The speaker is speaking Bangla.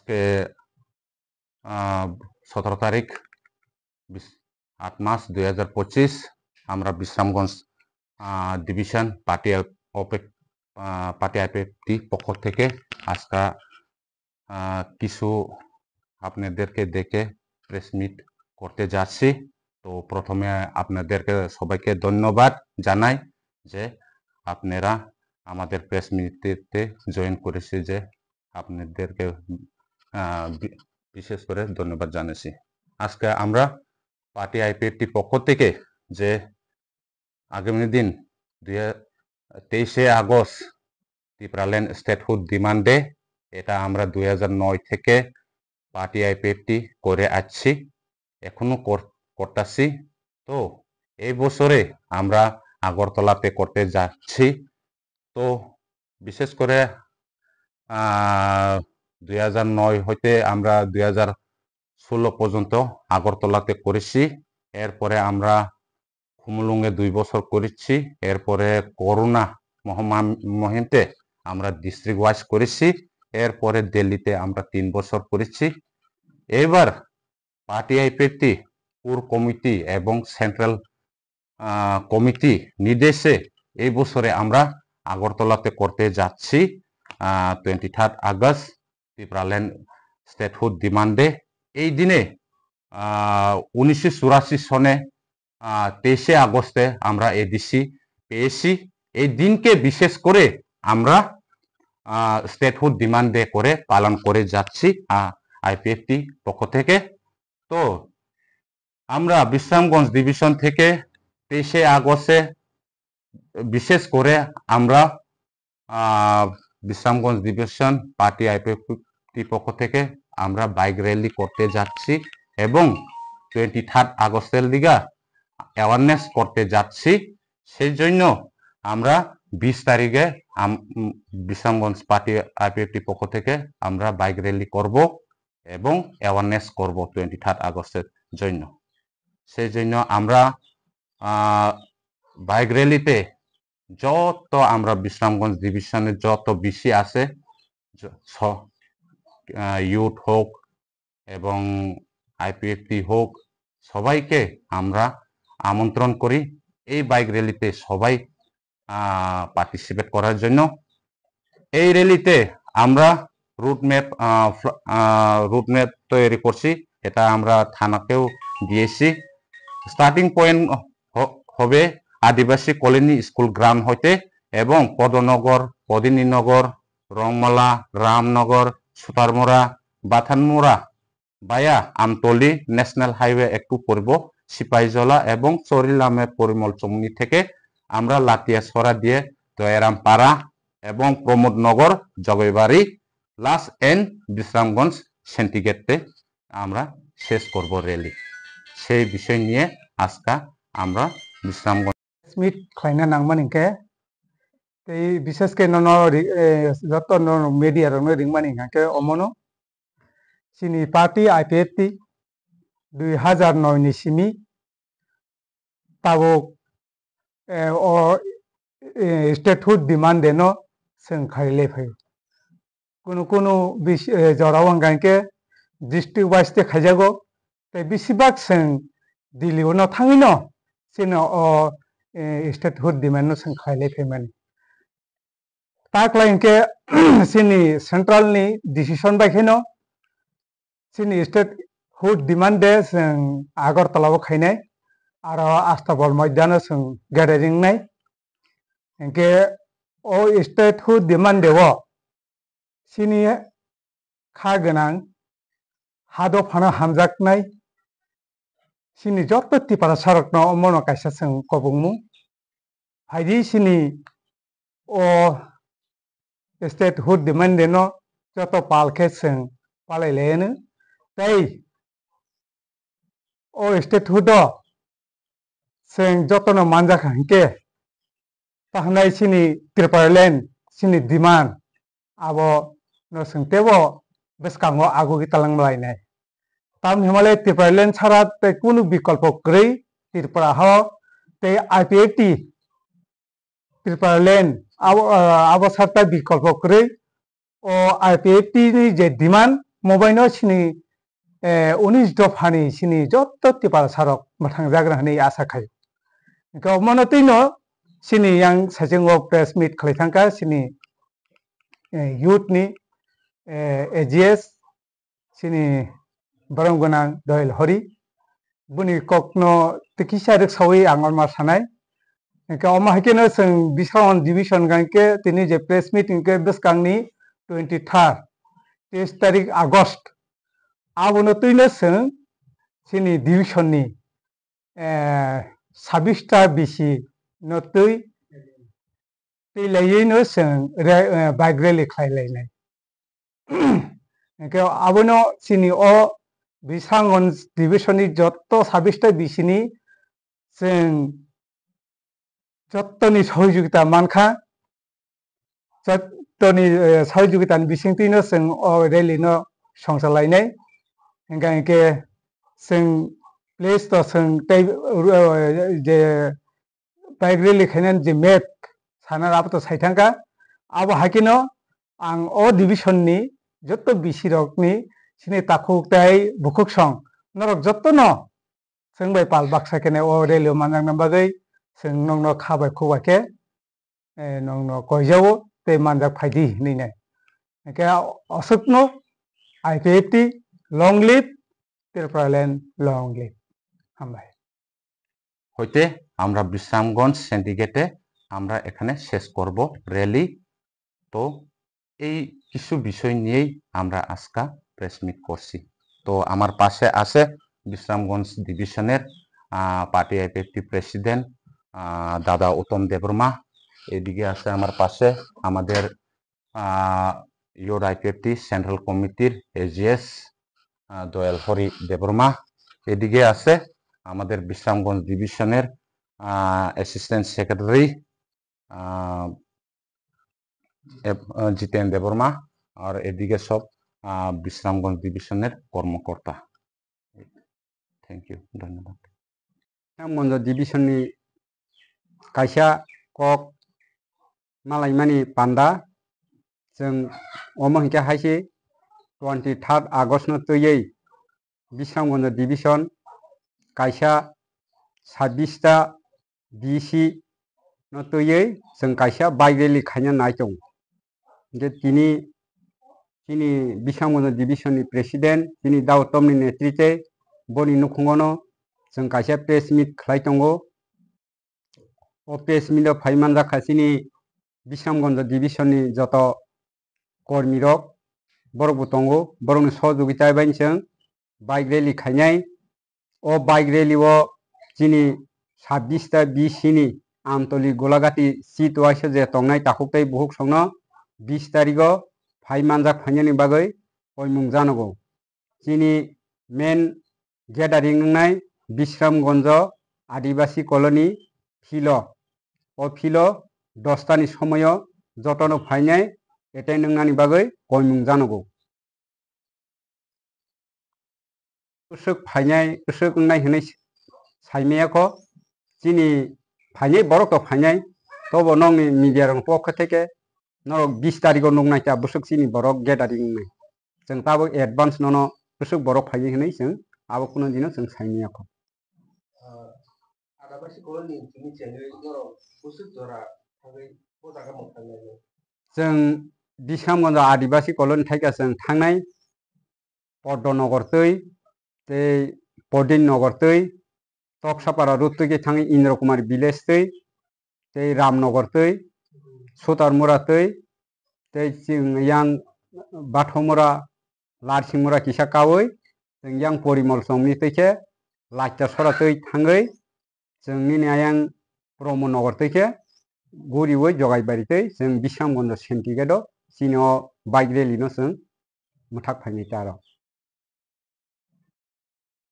আজকে 17 তারিখ 8 মাস 2025 আমরা বিশ্রামগঞ্জ ডিভিশন পার্টি আইপিএফটি পক্ষ থেকে আজকে কিছু আপনাদেরকে দেখে প্রেস মিট করতে যাচ্ছি। তো প্রথমে আপনাদেরকে সবাইকে ধন্যবাদ জানাই যে আপনারা আমাদের প্রেস মিটে জয়েন করেছে, যে আপনাদেরকে বিশেষ করে ধন্যবাদ জানাচ্ছি। আজকে আমরা পার্টি আইপিএফটি পক্ষ থেকে যে আগামী দিন 23শে August Tripuraland statehood demand day, এটা আমরা 2009 থেকে পার্টি আইপিএফটি করে আসছি, এখনো করতেছি। তো এই বছরে আমরা আগরতলাতে করতে যাচ্ছি। তো বিশেষ করে 2009 হইতে আমরা 2016 পর্যন্ত আগরতলাতে করেছি। এরপরে আমরা খুমুলুঙে 2 বছর করেছি। এরপরে করোনা মহামারীতে আমরা ডিস্ট্রিক্ট ওয়াইজ করেছি। এরপরে দিল্লিতে আমরা 3 বছর করেছি। এবার পার্টি আইপিএফটি কোর কমিটি এবং সেন্ট্রাল কমিটি নির্দেশে এই বছরে আমরা আগরতলাতে করতে যাচ্ছি 23 August Tripuraland statehood demand day. এই দিনে 1984 সনে 23শে আগস্টে আমরা এডিসি পেয়েছি। এই দিনকে বিশেষ করে আমরা স্টেটহুড ডিমান্ড ডে করে পালন করে যাচ্ছি আইপিএফটি পক্ষ থেকে। তো আমরা বিশ্রামগঞ্জ ডিভিশন থেকে 23শে আগস্টে বিশেষ করে আমরা বিশ্রামগঞ্জ ডিভিশন পার্টি আইপিএফটি পক্ষ থেকে আমরা বাইক র্যালি করতে যাচ্ছি এবং 23 আগস্টের দিকে অ্যাওয়ারনেস করতে যাচ্ছি। সেই জন্য আমরা 20 তারিখে বিশ্রামগঞ্জ পার্টি আইপিএফটি পক্ষ থেকে আমরা বাইক র্যালি করব এবং অ্যাওয়ারনেস করব 23 আগস্টের জন্য। সেই জন্য আমরা বাইক র্যালিতে যত আমরা বিশ্রামগঞ্জ ডিভিশনে যত বেশি আছে ইউথ হোক এবং আইপিএফটি হোক, সবাইকে আমরা আমন্ত্রণ করি এই বাইক র্যালিতে সবাই পার্টিসিপেট করার জন্য। এই র্যালিতে আমরা রুটম্যাপ তৈরি করছি, এটা আমরা থানাকেও দিয়েছি। স্টার্টিং পয়েন্ট হবে আদিবাসী কলোনি স্কুল গ্রাউন্ড হইতে এবং পদনগর, পদিনীনগর, রংমালা, রামনগর, সুতারমোড়া, বাথানমোড়া বায়া আমতলি ন্যাশনাল হাইওয়ে একটু পড়ব সিপাহীজলা এবং চরিলামের পরিমল চমনি থেকে আমরা লাতিয়াছড়া দিয়ে দয়ারামপাড়া এবং প্রমোদনগর, জগৈবাড়ি, লাস্ট এন্ড বিশ্রামগঞ্জ সেন্টিগেটে আমরা শেষ করব র্যালি। সেই বিষয় নিয়ে আজকে আমরা বিশ্রামগঞ্জ মিট খাইনা নাংমান ইনকে এই বিশেষ করে যত মিডিয়া রিংমান ইনকে অমনো চিনি party IPFT 2009 ni simi tabo o statehood demand deno seng khaile phai কোনো জরাওয়াং গাইকে ডিস্ট্রিক্ট ওয়াইজ তে খাইজাগো তাই বেশিরভাগ সেং দিল্লি ন থাঙিন সেন ও স্টেটহুড ডিমান্ড সেং খাইলে ফেমানি তাকলাইনকে সিনি সেন্ট্রাল নি ডিসিশন বাইखेनो सिनी स्टेटहुड डिमांड दे जों आगरतलाव खायनाय आरो आस्ताबल मैदान जों गेदेरिं नाय एंके ओ स्टेटहुड डिमांड देव सिनी खा गोनां हादो फानो हामजाकनाय सिनी जत तिपारा सारकनो मनो कायसा जों कबुंमु फायदि सिनी ओ स्टेटहुड डिमांड देनो जत पालके जों पालायलायनो তাই ও স্টেটহুড जों जतन मानजाखा हिंके ताहनाय सिनी त्रिपुराल्यान्ड सिनी डिमांड आबो न सोंतेबो बेसकांगो आगुगि तालांलायनाय ताम हिमालय त्रिपुराल्यान्ड छाड़ा ते कुनु विकल्प गै त्रिपुरा हो ते आईपीएफटी त्रिपुराल्यान्ड आबो सारता विकल्प गै ओ आईपीएफटी नि जे डिमांड मबाइनो सिनी 19 दफानि सिनी जत्त तिपाल सारक मोथां जाग्रा होननाय आसा खायो गमनो तैनो सिनी yang साजों प्रेस मिट खालायथांका सिनी youthनि AGS सिनी बरंगोनां दयल हरि बुनि ककनो तिकिसा रिक्सावै आंगल मार सानाय इनका अमा हकेनो जों बिसावन डिविजन गांके तिनि जे प्रेस मिट इनके बिसकांनि 23 तारिख आगस्ट आबोनो तैनो जों सिनी डिविजननि 26टा बिसि नतै तैलायैनो जों बाइक रेलि खालायलायनाय इनका आबोनो सिनी अ बिसांगन डिविजननि जत्त 26टा बिसिनि जों जत्तनि सहयोगिता मानखा जत्तनि सहयोगितानि बिसिंथिनो जों अ रेलिनो संसालायनाय इनका इनके जों प्लेस तो जों जे बाइक रेलि खायनानै जे मेप साना आबोथ साइथांका आबो हाकिनो आं अ डिविजननि जत्त बिसिरकनि सिनि ताखुकताय बुकुक सं नरक जत्तनो जों बाय पाल बाक्सा केने अ रेलियो मानजांना बागै जों नंनो खाबाय खुबाके नंनो कयजावो ते मानजाक फायदि नैने इनके असुकनो IPFT long live Tripuraland long live हामबाय হইতে আমরা বিশ্রামগঞ্জ সিন্ডিকেটে আমরা এখানে শেষ করব র্যালি তো এই কিছু বিষয় নিয়েই আমরা আজকে প্রেস মিট করছি তো আমার পাশে আছে বিশ্রামগঞ্জ ডিভিশনের পার্টি আইপিএফটি প্রেসিডেন্ট দাদা উত্তম দেববর্মা এদিকে আছে আমার পাশে আমাদের ইউর আইপিএফটি সেন্ট্রাল কমিটির এজিএস দয়াল হরি দেববর্মা এদিকে আছে আমাদের বিশ্রামগঞ্জ ডিভিশনের অ্যাসিস্ট্যান্ট সেক্রেটারি জিতেন দেববর্মা আর এদিকে সব বিশ্রামগঞ্জ ডিভিশনের কর্মকর্তা থ্যাংক ইউ ধন্যবাদ বিশ্রামগঞ্জ ডিভিশনनि कायसा कक मालायमानि पान्दा जों अमहिके हायसे 23 आगस्ट तैयै বিশ্রামগঞ্জ डिविशन कायसा 26टा बिसि तैयै जों कायसा बाइक रेलि खायनो नाय दं जे तिनि বিশ্রামগঞ্ज डिविशननि प्रेसिडेंट तिनि दाउतमनि नेतृत्वे बनि नुखुंगनो जों कायसा प्रेस मिट खालाय दंगो ओ प्रेस मिट फाइमान जाखासिनि বিশ্রামগঞ্জ डिविशननि जत कर्मी रक बरकबो दंगो बरकनि सहयोगिता बायन जों बाइक रेलि खायनाय ओ बाइक रेलिओ जिनि 26टा बिसिनि आमतली गोलाघाटी सीट वाइस जे तंनाय ताकुकताय बुहुक संनो 20 तारिखो फाइमानजा फाइनायनि बागै कयमुं जानगौ जिनि मेन गेदारिं नाय বিশ্রামগঞ্জ आदिवासी कलोनी फिलो ओ फिलो 10टानि समय जतनो फाइनाय एटाय नंनानि बागै कयमुं जानगौ उसुक फाइनाय उसुक नाय होनाय साइमेयाखौ जिनि फाइनाय बरक फाइनाय तबो नंनि मीडिया रंग पक्ष থেকে नरक 20 तारिखो नंनायता बुसुक सिनि बरक गेदारिं नाय जों ताबो एडभान्स ननो बुसुक बरक फाइनाय होनाय जों आबो कुनो दिनो जों साइमेयाखौ आदिवासी कलोनी जोंनि चेनेल नरक बुसुक जरा थागै पजागा मोनथांनाय जों বিশ্রামগঞ্জ आदिवासी कलोनी थाइगा जों थांनाय पद्मनगर तै ते पदिन नगर तै तकसापारा रुट तै थाङै इन्द्र कुमार विलेज तै ते रामनगर तै सुतारमुरा तै ते जों यां बाथौमुरा लारसिंमुरा किसा कावै जों यां परिमल समनि तैखे लाइटा सरा तै थाङै जोंनि नायां ब्रह्मनगर तैखे गुरिवै जगायबारि तै जों বিশ্রামগঞ্জ सिन्डिकेटआव जिनो बाइक रेलिनो जों मुथाक फाइनाय तारो